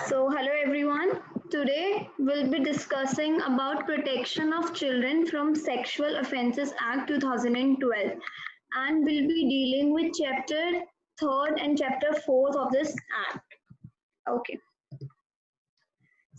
Hello everyone. Today we'll be discussing about Protection of Children from Sexual Offences Act 2012, and we'll be dealing with chapter 3rd and chapter 4th of this act. Okay.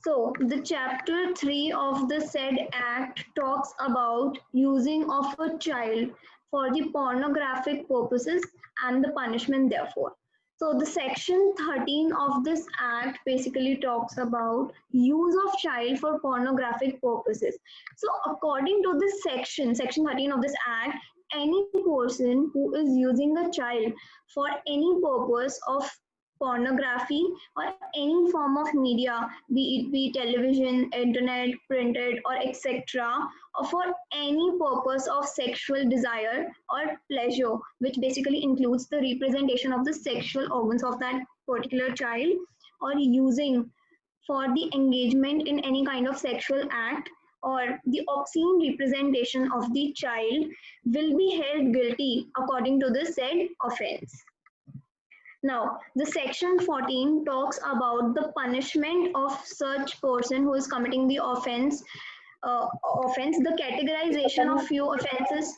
The chapter 3 of the said act talks about using of a child for the pornographic purposes and the punishment therefore. The section 13 of this act basically talks about use of child for pornographic purposes. According to this section 13 of this act, any person who is using a child for any purpose of pornography or any form of media, be it be television, internet, printed, or etc., or for any purpose of sexual desire or pleasure, which basically includes the representation of the sexual organs of that particular child, or using for the engagement in any kind of sexual act or the obscene representation of the child will be held guilty according to the said offense. Now, the section 14 talks about the punishment of such person who is committing the offense, the categorization of few offenses.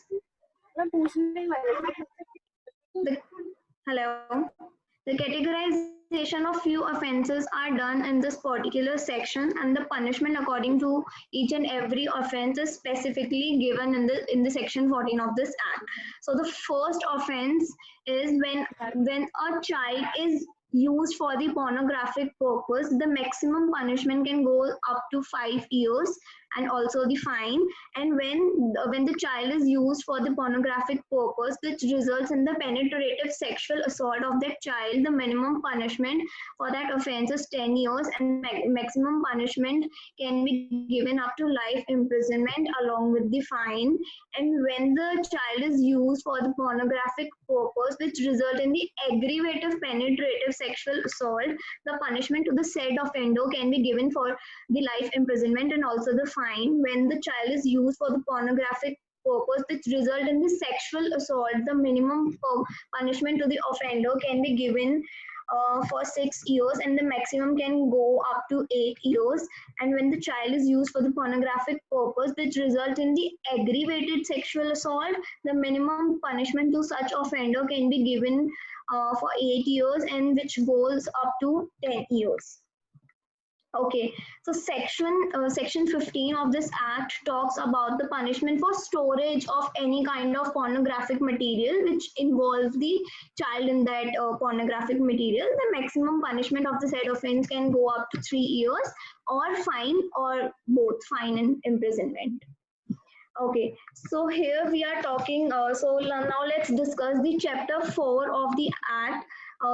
The, hello. The categorization of few offences are done in this particular section, and the punishment according to each and every offence is specifically given in the section 14 of this act. So the first offence is when a child is used for the pornographic purpose, the maximum punishment can go up to 5 years and also the fine. And when the child is used for the pornographic purpose which results in the penetrative sexual assault of that child, the minimum punishment for that offense is 10 years and maximum punishment can be given up to life imprisonment along with the fine. And when the child is used for the pornographic purpose which result in the aggravative penetrative sexual assault, the punishment to the said offender can be given for the life imprisonment and also the fine. When the child is used for the pornographic purpose which result in the sexual assault, the minimum punishment to the offender can be given for 6 years and the maximum can go up to 8 years. And when the child is used for the pornographic purpose which result in the aggravated sexual assault, the minimum punishment to such offender can be given for 8 years and which goes up to 10 years. Okay, so section 15 of this act talks about the punishment for storage of any kind of pornographic material which involves the child in that pornographic material. The maximum punishment of the said offense can go up to 3 years or fine or both fine and imprisonment. Okay, so here we are talking, now let's discuss the chapter 4 of the act,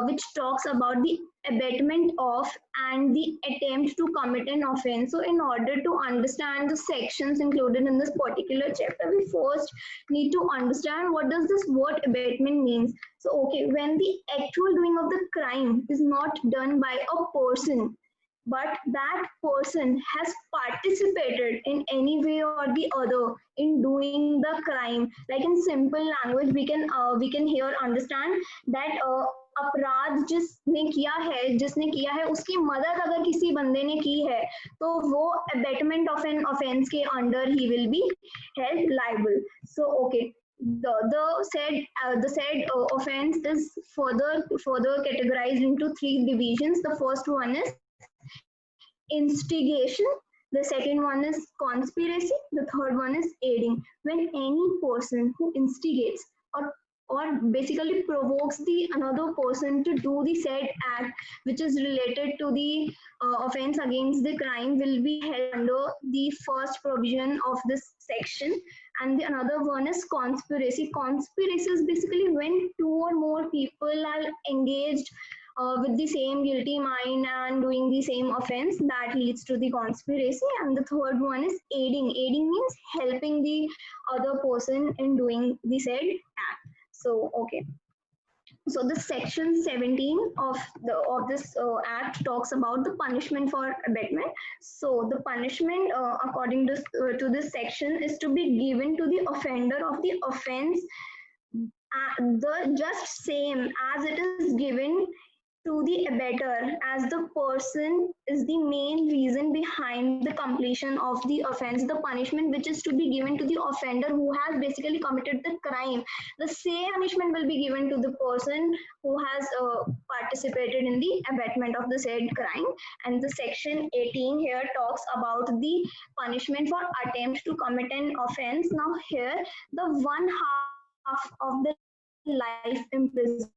which talks about the abatement of and the attempt to commit an offense. So in order to understand the sections included in this particular chapter, we first need to understand what does this word abatement means. So okay, when the actual doing of the crime is not done by a person, but that person has participated in any way or the other in doing the crime. Like in simple language we can here understand that अपराध जिसने किया है उसकी मदद अगर किसी बंदे ने की है तो वो abatement of an offense के under he will be held liable. So okay, the said offense is further categorized into 3 divisions. The first one is instigation, the second one is conspiracy, the third one is aiding. When any person who instigates or basically provokes the another person to do the said act which is related to the offense against the crime will be held under the first provision of this section. And the another one is conspiracy. Conspiracy is basically when 2 or more people are engaged with the same guilty mind and doing the same offense, that leads to the conspiracy. And the third one is aiding. Aiding means helping the other person in doing the said act. So okay, so the section 17 of this act talks about the punishment for abatement. So the punishment according to this section is to be given to the offender of the offense the just same as it is given to the abettor, as the person is the main reason behind the completion of the offense. The punishment which is to be given to the offender who has basically committed the crime, the same punishment will be given to the person who has participated in the abatement of the said crime. And the section 18 here talks about the punishment for attempt to commit an offense. Now here the one half of the life imprisonment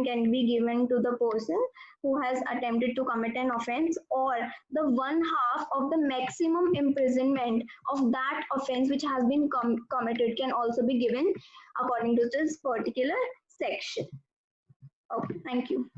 can be given to the person who has attempted to commit an offense, or the one half of the maximum imprisonment of that offense which has been committed can also be given according to this particular section. Okay, thank you.